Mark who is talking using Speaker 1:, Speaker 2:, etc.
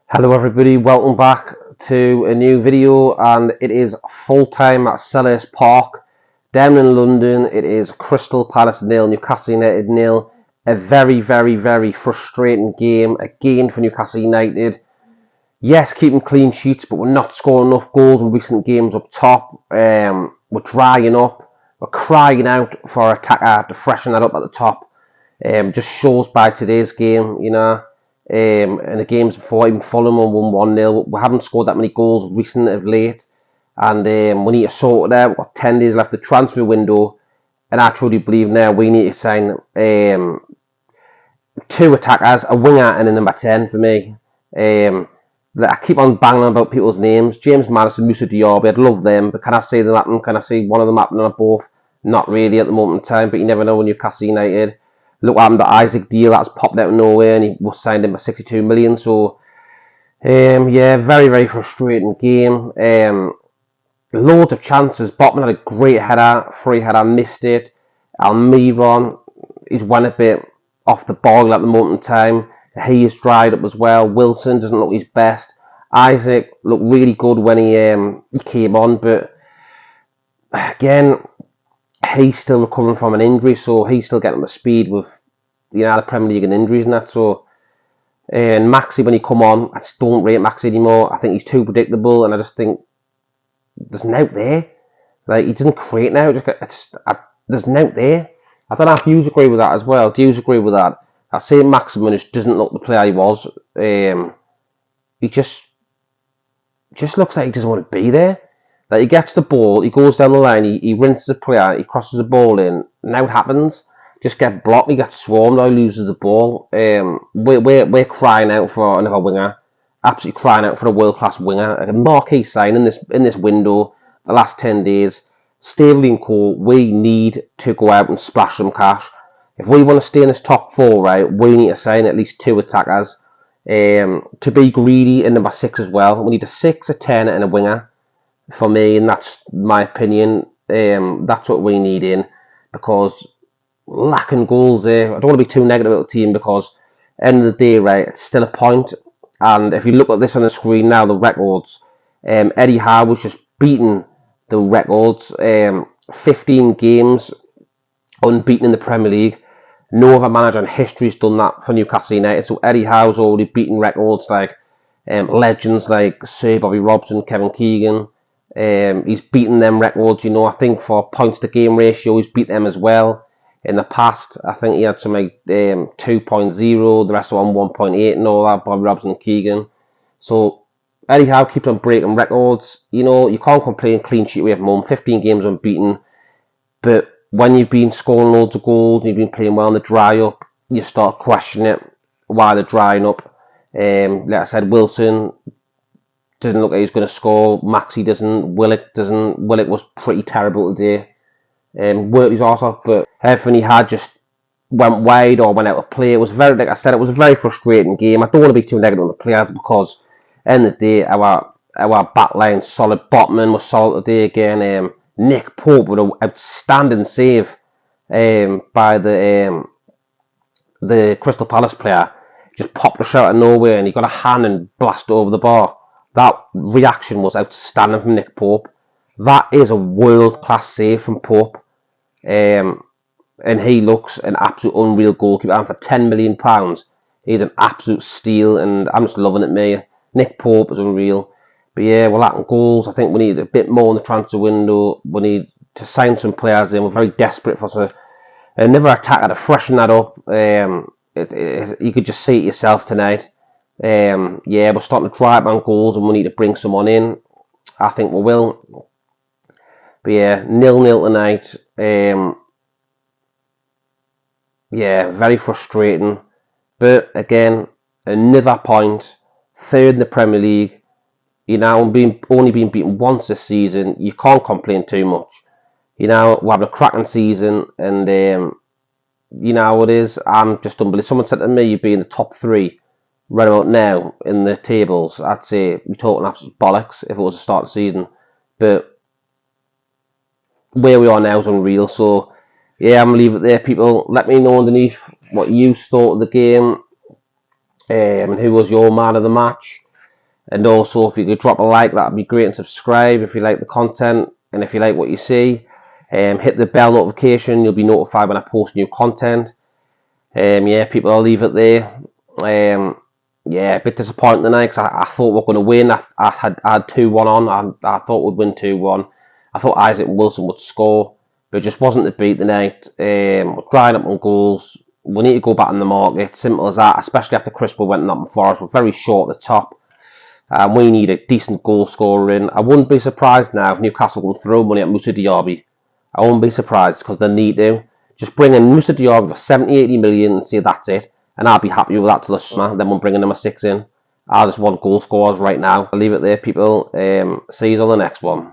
Speaker 1: Hello everybody, welcome back to a new video, and it is full time at Selhurst Park down in London. It is Crystal Palace 0, Newcastle United 0. A very frustrating game again for Newcastle United. Yes, keeping clean sheets, but we're not scoring enough goals in recent games up top. We're drying up. We're crying out for an attacker to freshen that up at the top. Just shows by today's game, and the games before, even Fulham won 1-0. We haven't scored that many goals recent of late, and we need to sort it out. We've got 10 days left the transfer window, and I truly believe now we need to sign two attackers, a winger and a number 10 for me. I keep on banging about people's names. James Maddison, Moussa Diaby, I'd love them, but can I see them happen? Can I see one of them happening or both? Not really at the moment in time, but you never know when Newcastle United. Look what happened to Isaac Deal, that's popped out of nowhere, and he was signed in for 62 million. So, yeah, very frustrating game. Loads of chances. Botman had a great header, free header, missed it. Almiron, he's went a bit off the ball at the moment in time. He is dried up as well. Wilson doesn't look his best. Isaac looked really good when he came on, but again, he's still recovering from an injury, so he's still getting up to speed with the Premier League and injuries and that. So, and Maxi, when he come on, I just don't rate Maxi anymore. I think he's too predictable, and I just think there's no there. Like, he doesn't create now. There's no there. I don't know if you agree with that as well. Do you agree with that? I say Maximin just doesn't look the player he was. He just looks like he doesn't want to be there. Like, he gets the ball, he goes down the line, he rinses the player, he crosses the ball in. Now it happens. Just get blocked, he gets swarmed, or he loses the ball. We're crying out for another winger. Absolutely crying out for a world-class winger. A marquee sign in this window, the last 10 days. Staveley and Co, we need to go out and splash some cash. If we want to stay in this top four, right, we need to sign at least two attackers. To be greedy in number 6 as well. We need a 6, a 10, and a winger. For me, and that's my opinion. That's what we need in, because lacking goals there. I don't want to be too negative about the team, because at the end of the day, right, it's still a point. And if you look at this on the screen now, the records, Eddie Howe was just beating the records. 15 games unbeaten in the Premier League. No other manager in history has done that for Newcastle United. So Eddie Howe's already beaten records like legends like Sir Bobby Robson, Kevin Keegan. He's beaten them records, I think for points to game ratio, he's beat them as well. In the past, I think he had some like 2.0, the rest of them 1.8 and all that, Bobby Robson and Keegan. So Eddie Howe keeps on breaking records. You can't complain clean sheet away from home, 15 games unbeaten. But when you've been scoring loads of goals, you've been playing well in the dry up, you start questioning it, why they're drying up. Like I said, Wilson doesn't look like he's going to score. Maxi doesn't. Willock doesn't. Willock was pretty terrible today. Worked his arse off, but everything he had just went wide or went out of play. It was very, like I said, it was a very frustrating game. I don't want to be too negative on the players, because at the end of the day, our back line solid. Botman was solid today again. Nick Pope with an outstanding save by the Crystal Palace player. Just popped a shot out of nowhere, and he got a hand and blasted over the bar. That reaction was outstanding from Nick Pope. That is a world-class save from Pope. And he looks an absolute unreal goalkeeper. And for £10 million, he's an absolute steal, and I'm just loving it, mate. Nick Pope is unreal. But yeah, we're lacking goals. I think we need a bit more in the transfer window. We need to sign some players in. We're very desperate for another attacker to freshen that up. You could just see it yourself tonight. Yeah, we're starting to dry up on goals, and we need to bring someone in. I think we will. But yeah, 0-0 tonight. Yeah, very frustrating. But again, another point. Third in the Premier League. Only being beaten once this season. You can't complain too much. We're having a cracking season, and you know how it is. I'm just unbelievable. Someone said to me, you'd be in the top 3 right about now in the tables. I'd say we're talking absolute bollocks if it was the start of the season. But where we are now is unreal. So yeah, I'm going to leave it there, people. Let me know underneath what you thought of the game, and who was your man of the match. And also, if you could drop a like, that'd be great, and subscribe if you like the content and if you like what you see. Hit the bell notification, you'll be notified when I post new content. Yeah, people, I'll leave it there. Yeah, a bit disappointing tonight because I thought we were going to win. I had 2-1 on. I thought we'd win 2-1. I thought Isaac Wilson would score, but it just wasn't to beat tonight. We're drying up on goals. We need to go back in the market. Simple as that, especially after Crispo went up for us. We're very short at the top. We need a decent goal scorer in. I wouldn't be surprised now if Newcastle can throw money at Moussa Diaby. I won't be surprised because they need to. Just bring in Moussa Diaby for 70-80 million and say that's it. And I'll be happy with that till the summer. Then we're bringing number 6 in. I just want goal scorers right now. I'll leave it there, people. See you on the next one.